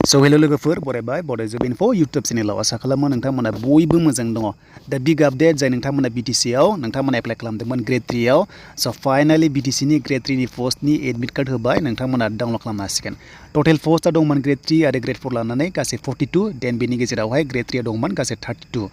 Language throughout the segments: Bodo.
So hello लोगोफोर बरायबाय बड' जब इनफो YouTube चेनेलाव आसा खालामो नोंथांमोना बयबो मोजां दङ दा बिग आपडेट जाय नोंथांमोना BTC आव नोंथांमोना एप्लाइ खालामदोंमोन ग्रेड 3 आव सो फाइनाली BTC नि ग्रेड 3 नि पोस्टनि एडमिट कार्ड होबाय नोंथांमोना डाउनलड खालामनो हासिगोन टोटल पोस्टआ दंमोन ग्रेड 3 आरो ग्रेड 4 लानानै गासै 42 देन बेनि गेजेरावहाय ग्रेड 3 दंमोन गासै 32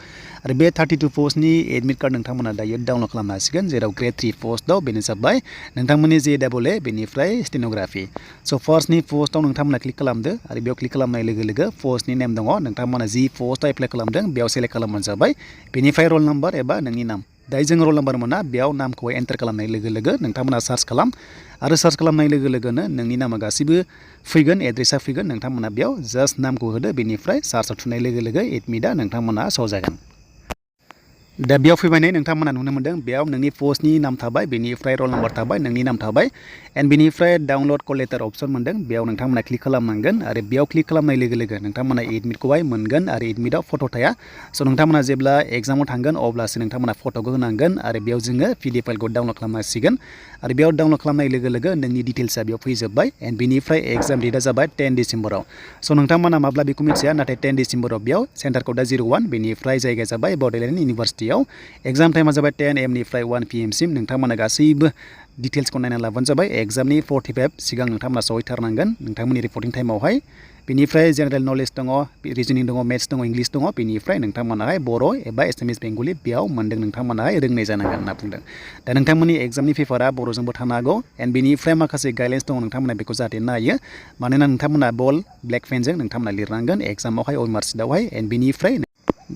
आरो बे 32 पोस्टनि एडमिट कार्ड नोंथांमोना दायो डाउनलड खालामनो हासिगोन जेराव ग्रेड 3 पोस्ट दं बेनो जाबाय नोंथांमोननि JAA बेनिफ्राय स्टेनोग्राफि सो फार्स्टनि पोस्टआव नोंथांमोना क्लिक खालामदो आरो बेयाव क्लिक खालामनाय लोगो लोगो पोस्टनि नेम दङ नोंथांमोना जि पोस्टआव एप्लाइ खालामदों बेयाव सेलेक्ट खालामबानो जाबाय बेनिफ्राय रोल नम्बर एबा नोंनि नाम दायो जों रोल नम्बर मोना बेयाव नामखौ एन्टार खालामनाय लोगो लोगो नोंथांमोना सार्च खालाम आरो सार्च खालामनाय लोगो लोगोनो नोंनि नामा गासिबो फैगोन एड्रेसा फैगोन नोंथांमोना बेयाव जास्ट नामखौ होदो बेनिफ्राय सार्चआव थुनाय लोगो लोगो एडमिटआ नोंथांमोना श' जागोन दा बेयाव फैबायनाय नोंथांमोना नुनो मोनदों बेयाव नोंनि पोस्टनि नाम थाबाय बेनिफ्राय रोल नम्बर थाबाय नोंनि नाम थाबाय एन्ड बेनिफ्राय डाउनलड कल लेटार अपसन मोनदों बेयाव नोंथांमोना क्लिक खालामनांगोन आरो बेयाव क्लिक खालामनाय लोगो लोगो नोंथांमोना एडमिटखौहाय मोनगोन आरो एडमिटआव फट' थाया स' नोंथांमोना जेब्ला एग्जामाव थांगोन अब्लासो नोंथांमोना फट'खौ होनांगोन आरो बेयाव जोङो PDF फाइलखौ डाउनलड खालामनांसिगोन आरो बेयाव डाउनलड खालामनाय लोगो लोगो नोंनि डिटेल्सआ बेयाव फैजोबबाय एन्ड बेनिफ्राय एग्जाम डेटआ जाबाय 10 डिसेम्बराव स' नोंथांमोना माब्ला बेखौ मिथिया नाथाय 10 डिसेम्बराव बेयाव सेन्टार क'डआ 01 बेनिफ्राय जायगाया जाबाय बड'लेण्ड इउनिभारसिटियाव एग्जाम टाइमा जाबाय 10 AM निफ्राय 1 PM सिम नोंथांमोना गासैबो डिटेल्सखौ नायना लाबानो जाबाय एग्जामनि 45 सिगां नोंथांमोना सहैथारनांगोन नोंथांमोननि रिपर्टिं टाइमावहाय बेनिफ्राय जेनेरेल नलेज दङ रिजनिं दङ मेथ्स दङ इंलिश दङ बेनिफ्राय नोंथांमोनाहाय बर' एबा एसामिस बेंगलि बेयाव मोनदों नोंथांमोनाहाय रोंनाय जानांगोन होनना बुंदों दा नोंथांमोननि एग्जामनि पेपारा बर'जोंबो थानो हागौ एन्ड बेनिफ्राय माखासे गाइडलाइन्स दङ नोंथांमोना बेखौ जाहाथे नायो मानोना नोंथांमोना बल्ड ब्लेक पेनजों नोंथांमोना लिरनांगोन एग्जामावहाय मार्कशिटआवहाय एन्ड बेनिफ्राय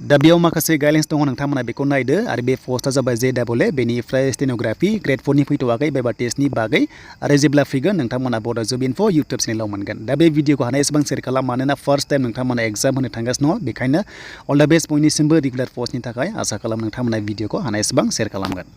दा बेयाव माखासे गाइडलाइन्स दङ नोंथांमोना बेखौ नायदो आरो बे पोस्टआ जाबाय JAA बेनिफ्राय स्टेनोग्राफि ग्रेड 4 नि फैथ'वाखै बाइबा टेस्टनि बागै आरो जेब्ला फैगोन नोंथांमोना बड' जब इनफो YouTube चेनेलाव मोनगोन दा बे भिडिअखौ हानाय एसेबां शेयार खालाम मानोना फार्स्ट टाइम नोंथांमोना एग्जाम होनो थांगासिनो दङ बेखायनो अल दा बेस्ट बयनिसिमबो रेगुलार पस्टनि थाखाय आसा खालाम नोंथांमोना भिडिअखौ हानाय एसेबां शेयार खालामगोन